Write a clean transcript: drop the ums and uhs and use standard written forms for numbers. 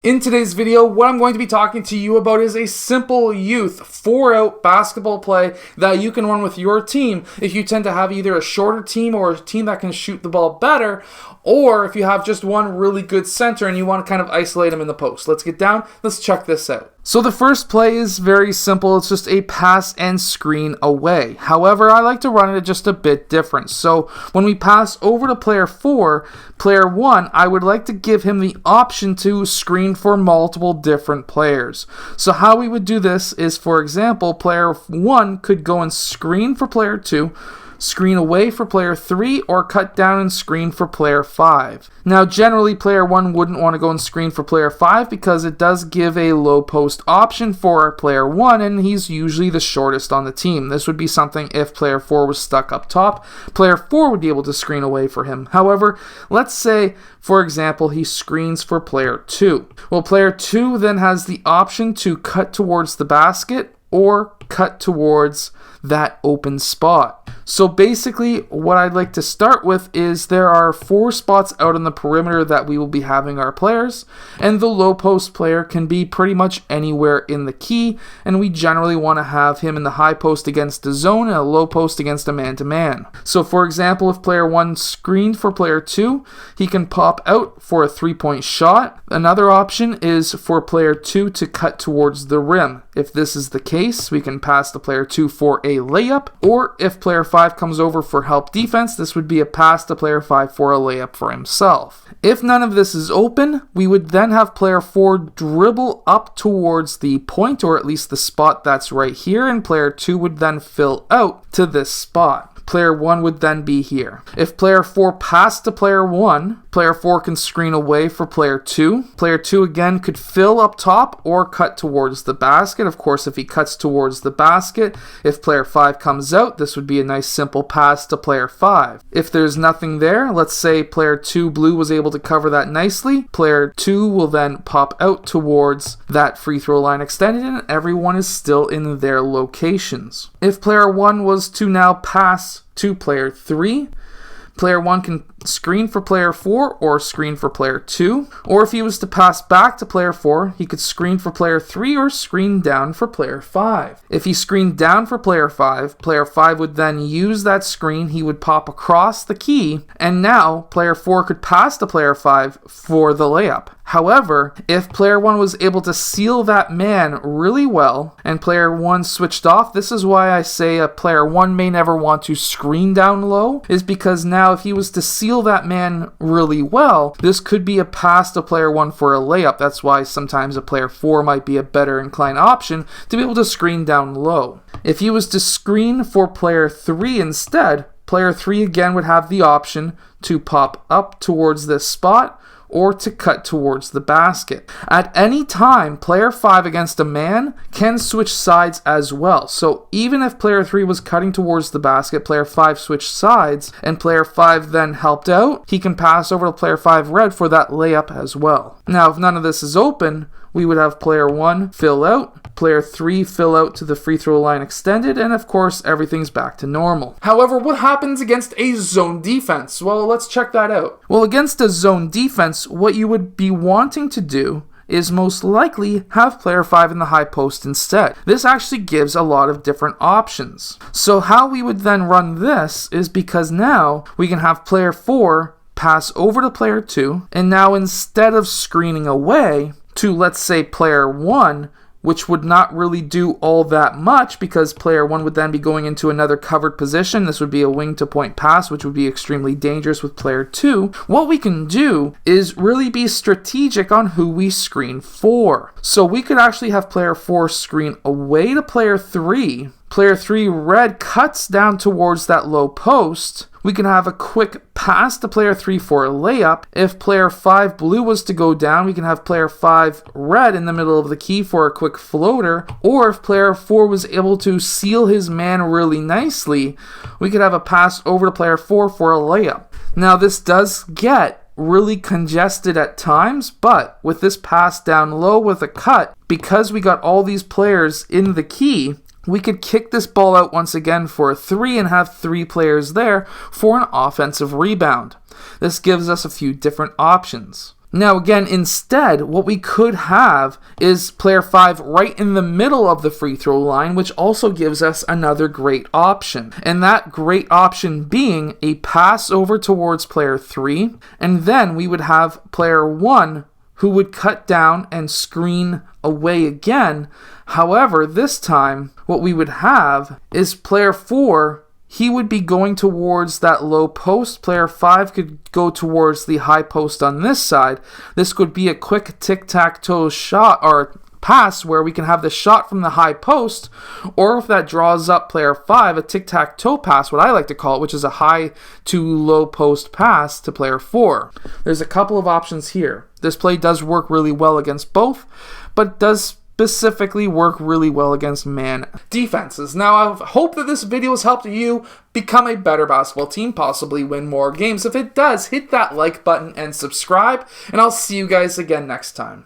In today's video, what I'm going to be talking to you about is a simple youth 4-out basketball play that you can run with your team if you tend to have either a shorter team or a team that can shoot the ball better, or if you have just one really good center and you want to kind of isolate him in the post. Let's get down, let's check this out. So the first play is very simple. It's just a pass and screen away. However, I like to run it just a bit different. So when we pass over to player 4, player 1, I would like to give him the option to screen for multiple different players. So how we would do this is, for example, player 1 could go and screen for player 2, screen away for player 3, or cut down and screen for player 5. Now, generally, player 1 wouldn't want to go and screen for player 5 because it does give a low post option for player 1, and he's usually the shortest on the team. This would be something if player 4 was stuck up top. Player 4 would be able to screen away for him. However, let's say, for example, he screens for player 2. Well, player 2 then has the option to cut towards the basket or cut towards that open spot. So basically, what I'd like to start with is there are 4 spots out on the perimeter that we will be having our players, and the low post player can be pretty much anywhere in the key, and we generally want to have him in the high post against a zone and a low post against a man-to-man. So for example, if player 1 screened for player 2, he can pop out for a 3-point shot. Another option is for player 2 to cut towards the rim. If this is the case, we can pass to player 2 for a layup, or if player 5 comes over for help defense, this would be a pass to player 5 for a layup for himself. If none of this is open, we would then have player 4 dribble up towards the point, or at least the spot that's right here, and player 2 would then fill out to this spot. Player 1 would then be here. If player 4 passed to player 1, player 4 can screen away for player 2. Player 2 again could fill up top or cut towards the basket. Of course, if he cuts towards the basket, if player 5 comes out, this would be a nice simple pass to player 5. If there's nothing there, let's say player 2 blue was able to cover that nicely, player 2 will then pop out towards that free throw line extended, and everyone is still in their locations. If player 1 was to now pass to player 3, player 1 can screen for player 4 or screen for player 2. Or if he was to pass back to player 4, he could screen for player 3 or screen down for player 5. If he screened down for player 5 would then use that screen. He would pop across the key, and now player 4 could pass to player 5 for the layup. However, if player 1 was able to seal that man really well and player 1 switched off, this is why I say a player 1 may never want to screen down low, is because now if he was to seal that man really well, this could be a pass to player 1 for a layup. That's why sometimes a player 4 might be a better inclined option to be able to screen down low. If he was to screen for player 3 instead, player 3 again would have the option to pop up towards this spot or to cut towards the basket. At any time, player 5 against a man can switch sides as well. So even if player 3 was cutting towards the basket, player 5 switched sides, and player 5 then helped out, he can pass over to player 5 red for that layup as well. Now, if none of this is open, we would have player 1 fill out, player 3 fill out to the free throw line extended, and of course everything's back to normal. However, what happens against a zone defense? Well, let's check that out. Well, against a zone defense, what you would be wanting to do is most likely have player 5 in the high post instead. This actually gives a lot of different options. So how we would then run this is because now we can have player 4 pass over to player 2, and now instead of screening away to, let's say, player 1, which would not really do all that much because player 1 would then be going into another covered position. This would be a wing to point pass, which would be extremely dangerous with player 2. What we can do is really be strategic on who we screen for. So we could actually have player 4 screen away to player 3. Player 3 red cuts down towards that low post. We can have a quick pass to player 3 for a layup. If player 5 blue was to go down, we can have player 5 red in the middle of the key for a quick floater. Or if player 4 was able to seal his man really nicely, we could have a pass over to player 4 for a layup. Now this does get really congested at times, but with this pass down low with a cut, because we got all these players in the key, we could kick this ball out once again for a 3 and have 3 players there for an offensive rebound. This gives us a few different options. Now again, instead, what we could have is player 5 right in the middle of the free throw line, which also gives us another great option. And that great option being a pass over towards player 3, and then we would have player 1 who would cut down and screen away again. However, this time, what we would have is player 4, he would be going towards that low post. Player 5 could go towards the high post on this side. This could be a quick tic-tac-toe shot or pass where we can have the shot from the high post, or if that draws up player 5, a tic-tac-toe pass, what I like to call it, which is a high to low post pass to player 4. There's a couple of options here. This play does work really well against both, but does specifically work really well against man defenses. Now, I hope that this video has helped you become a better basketball team, possibly win more games. If it does, hit that like button and subscribe, and I'll see you guys again next time.